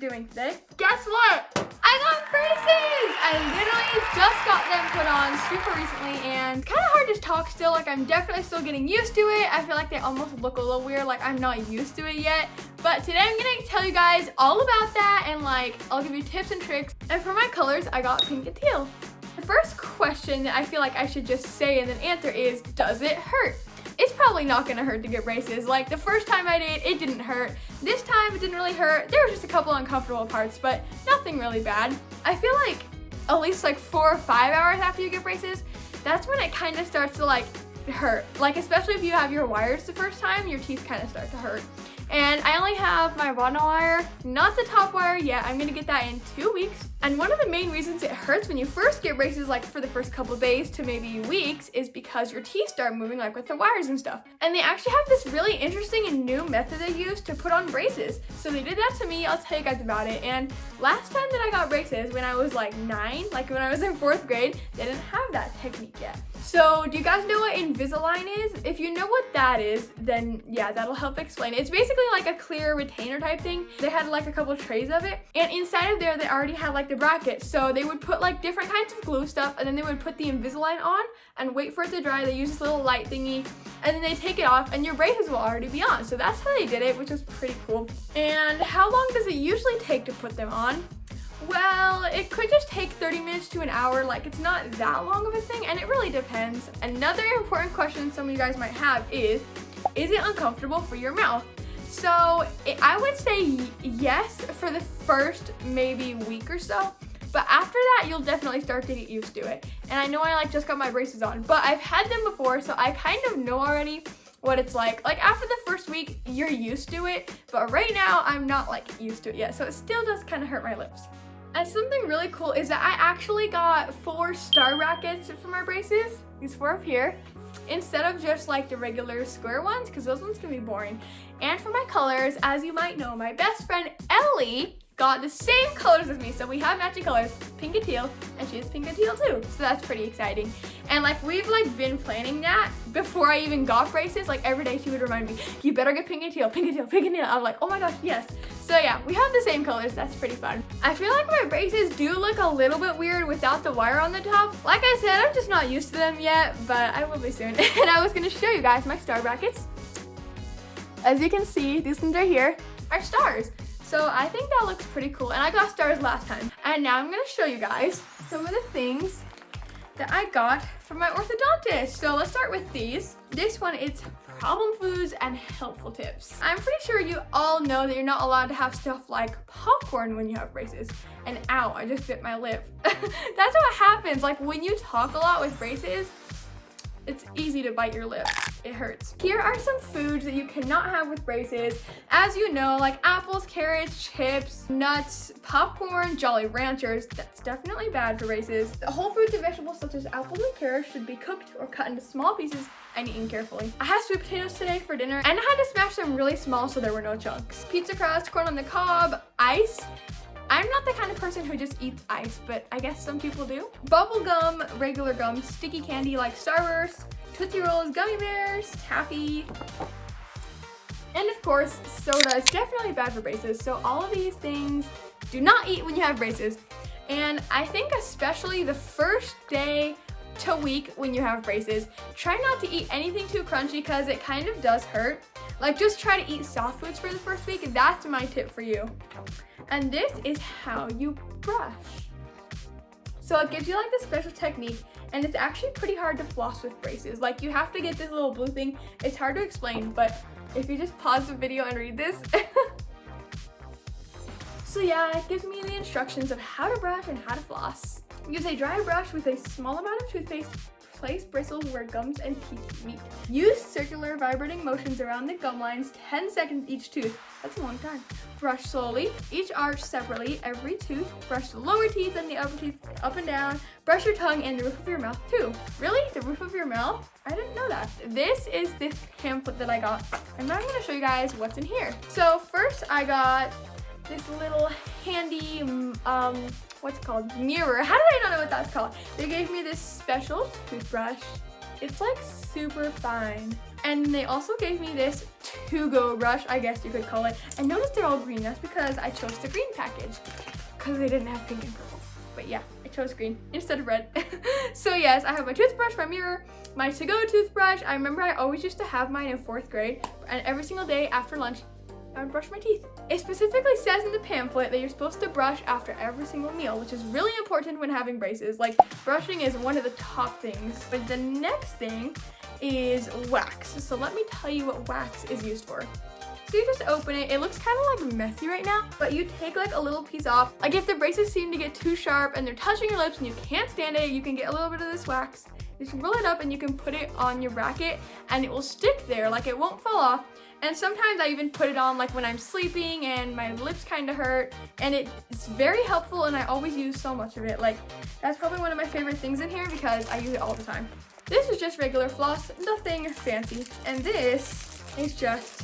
doing today. Guess what? I got braces! I literally just got them put on super recently, and kind of hard to talk still. Like, I'm definitely still getting used to it. I feel like they almost look a little weird, like I'm not used to it yet. But today I'm gonna tell you guys all about that, and like I'll give you tips and tricks. And for my colors, I got pink and teal. The first question that I feel like I should just say and then answer is, does it hurt? It's probably not gonna hurt to get braces. Like the first time I did, it didn't hurt. This time it didn't really hurt. There was just a couple uncomfortable parts, but nothing really bad. I feel like at least like 4 or 5 hours after you get braces, that's when it kind of starts to like hurt. Like especially if you have your wires the first time, your teeth kind of start to hurt. And I only have my bottom wire, not the top wire yet. I'm gonna get that in 2 weeks. And one of the main reasons it hurts when you first get braces, like for the first couple of days to maybe weeks, is because your teeth start moving like with the wires and stuff. And they actually have this really interesting and new method they use to put on braces. So they did that to me. I'll tell you guys about it. And last time that I got braces, when I was like 9, like when I was in 4th grade, they didn't have that technique yet. So do you guys know what Invisalign is? If you know what that is, then yeah, that'll help explain it. It's basically like a clear retainer type thing. They had like a couple trays of it, and inside of there they already had like the brackets. So they would put like different kinds of glue stuff, and then they would put the Invisalign on and wait for it to dry. They use this little light thingy, and then they take it off and your braces will already be on. So that's how they did it, which was pretty cool. And how long does it usually take to put them on? Well, it could just take 30 minutes to an hour. Like it's not that long of a thing, and it really depends. Another important question some of you guys might have is it uncomfortable for your mouth? So I would say yes for the first maybe week or so, but after that you'll definitely start to get used to it. And I know I like just got my braces on, but I've had them before, so I kind of know already what it's like. Like after the first week you're used to it, but right now I'm not like used to it yet, so it still does kind of hurt my lips. And something really cool is that I actually got 4 star brackets for my braces, these 4 up here, instead of just like the regular square ones, because those ones can be boring. And for my colors, as you might know, my best friend Ellie got the same colors as me, so we have matching colors, pink and teal, and she has pink and teal too, so that's pretty exciting. And like we've like been planning that before I even got braces. Like every day she would remind me, you better get pink and teal, pink and teal, pink and teal. I'm like, oh my gosh, yes. So yeah, we have the same colors. That's pretty fun. I feel like my braces do look a little bit weird without the wire on the top. Like I said, I'm just not used to them yet, but I will be soon. And I was gonna show you guys my star brackets. As you can see, these ones right here are stars. So I think that looks pretty cool, and I got stars last time. And now I'm gonna show you guys some of the things that I got from my orthodontist. So let's start with these. This one, it's problem foods and helpful tips. I'm pretty sure you all know that you're not allowed to have stuff like popcorn when you have braces. And ow, I just bit my lip. That's what happens. Like when you talk a lot with braces, it's easy to bite your lip. It hurts. Here are some foods that you cannot have with braces. As you know, like apples, carrots, chips, nuts, popcorn, Jolly Ranchers. That's definitely bad for braces. The whole fruits and vegetables such as apples and carrots should be cooked or cut into small pieces and eaten carefully. I had sweet potatoes today for dinner, and I had to smash them really small so there were no chunks. Pizza crust, corn on the cob, ice. I'm not the kind of person who just eats ice, but I guess some people do. Bubble gum, regular gum, sticky candy like Starburst, Tootsie Rolls, gummy bears, taffy, and of course, soda. It's definitely bad for braces, so all of these things do not eat when you have braces. And I think especially the first day to week when you have braces, try not to eat anything too crunchy because it kind of does hurt. Like just try to eat soft foods for the first week, and that's my tip for you. And this is how you brush. So it gives you like this special technique, and it's actually pretty hard to floss with braces. Like you have to get this little blue thing. It's hard to explain, but if you just pause the video and read this. So yeah, it gives me the instructions of how to brush and how to floss. Use a dry brush with a small amount of toothpaste. Place bristles where gums and teeth meet. Use circular vibrating motions around the gum lines, 10 seconds each tooth. That's a long time. Brush slowly, each arch separately, every tooth. Brush the lower teeth and the upper teeth up and down. Brush your tongue and the roof of your mouth too. Really? The roof of your mouth? I didn't know that. This is this pamphlet that I got, and now I'm gonna show you guys what's in here. So first I got this little handy, what's it called? Mirror. How did I not know what that's called? They gave me this special toothbrush, It's like super fine. And they also gave me this to-go brush, I guess you could call it. And notice they're all green. That's because I chose the green package because they didn't have pink and purple. But yeah, I chose green instead of red. So yes, I have my toothbrush, my mirror, my to-go toothbrush. I remember I always used to have mine in 4th grade, and every single day after lunch, I would brush my teeth. It specifically says in the pamphlet that you're supposed to brush after every single meal, which is really important when having braces. Like, brushing is one of the top things. But the next thing is wax. So let me tell you what wax is used for. So you just open it. It looks kind of like messy right now, but you take like a little piece off. Like if the braces seem to get too sharp and they're touching your lips and you can't stand it, you can get a little bit of this wax. Just roll it up and you can put it on your bracket and it will stick there, like it won't fall off. And sometimes I even put it on like when I'm sleeping and my lips kind of hurt, and it's very helpful and I always use so much of it. Like that's probably one of my favorite things in here because I use it all the time. This is just regular floss, nothing fancy. And this is just,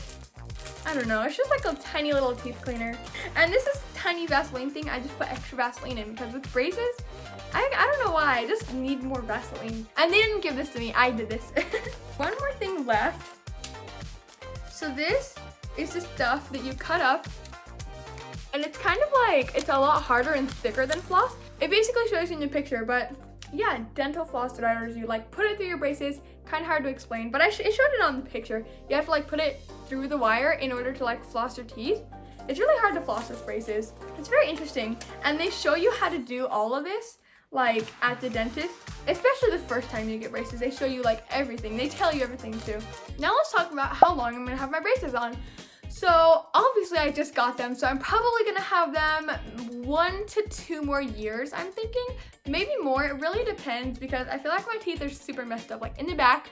I don't know, it's just like a tiny little teeth cleaner. And this is tiny Vaseline thing. I just put extra Vaseline in because with braces, I don't know why, I just need more Vaseline. And they didn't give this to me, I did this. One more thing left. So this is the stuff that you cut up, and it's kind of like, it's a lot harder and thicker than floss. It basically shows you in the picture, but yeah, dental floss dividers, you like put it through your braces. Kind of hard to explain, but it showed it on the picture. You have to like put it through the wire in order to like floss your teeth. It's really hard to floss with braces. It's very interesting, and they show you how to do all of this like at the dentist, especially the first time you get braces. They show you like everything. They tell you everything too. Now let's talk about how long I'm gonna have my braces on. So obviously I just got them, so I'm probably gonna have them 1 to 2 more years, I'm thinking. Maybe more, it really depends because I feel like my teeth are super messed up, like in the back.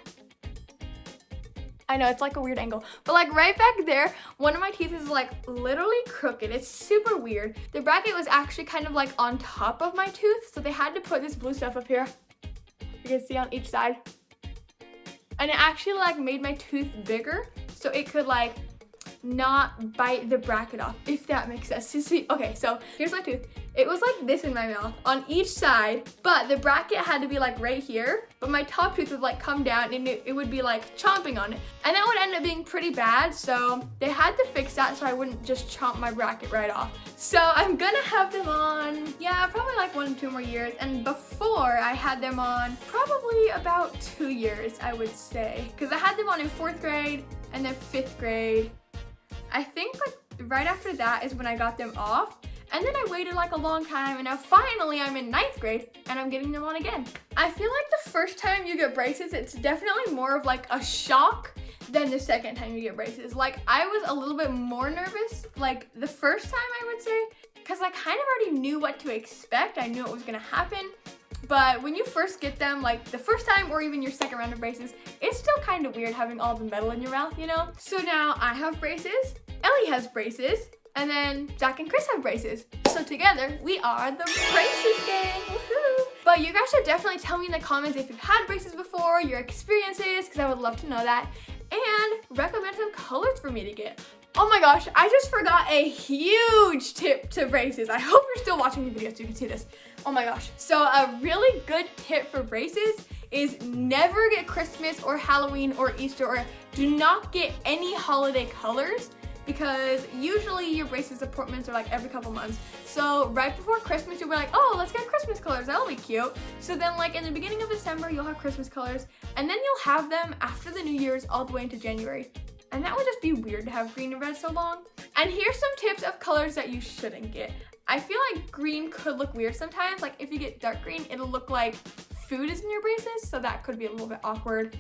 I know, it's like a weird angle, but like right back there, one of my teeth is like literally crooked. It's super weird. The bracket was actually kind of like on top of my tooth, so they had to put this blue stuff up here. You can see on each side. And it actually like made my tooth bigger, so it could like not bite the bracket off, if that makes sense. See, okay, so here's my tooth. It was like this in my mouth on each side, but the bracket had to be like right here, but my top tooth would like come down and it would be like chomping on it. And that would end up being pretty bad, so they had to fix that so I wouldn't just chomp my bracket right off. So I'm gonna have them on, yeah, probably like 1 to 2 more years. And before I had them on probably about 2 years, I would say. Because I had them on in 4th grade and then 5th grade. I think like right after that is when I got them off. And then I waited like a long time, and now finally I'm in 9th grade and I'm getting them on again. I feel like the first time you get braces, it's definitely more of like a shock than the second time you get braces. Like I was a little bit more nervous like the first time, I would say, because I kind of already knew what to expect. I knew it was gonna happen. But when you first get them, like the first time or even your second round of braces, it's still kind of weird having all the metal in your mouth, you know? So now I have braces, Ellie has braces, and then Zach and Chris have braces. So together, we are the Braces Gang, woohoo! But you guys should definitely tell me in the comments if you've had braces before, your experiences, because I would love to know that. And recommend some colors for me to get. Oh my gosh, I just forgot a huge tip to braces. I hope you're still watching the video so you can see this. Oh my gosh. So a really good tip for braces is never get Christmas or Halloween or Easter, or do not get any holiday colors, because usually your braces appointments are like every couple months. So right before Christmas, you'll be like, oh, let's get Christmas colors, that'll be cute. So then like in the beginning of December, you'll have Christmas colors, and then you'll have them after the New Year's all the way into January. And that would just be weird to have green and red so long. And here's some tips of colors that you shouldn't get. I feel like green could look weird sometimes. Like if you get dark green, it'll look like food is in your braces, so that could be a little bit awkward.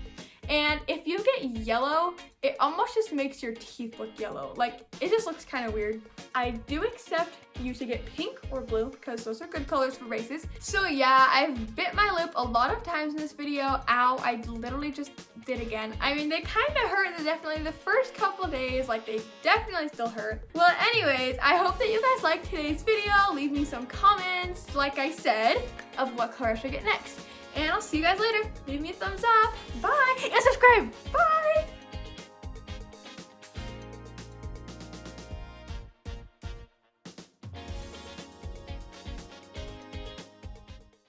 And if you get yellow, it almost just makes your teeth look yellow. Like, it just looks kind of weird. I do accept you to get pink or blue because those are good colors for braces. So yeah, I've bit my lip a lot of times in this video. Ow, I literally just did again. I mean, they kind of hurt definitely the first couple days. Like, they definitely still hurt. Well, anyways, I hope that you guys liked today's video. Leave me some comments, like I said, of what color I should get next. And I'll see you guys later. Leave me a thumbs up. Bye. And subscribe. Bye.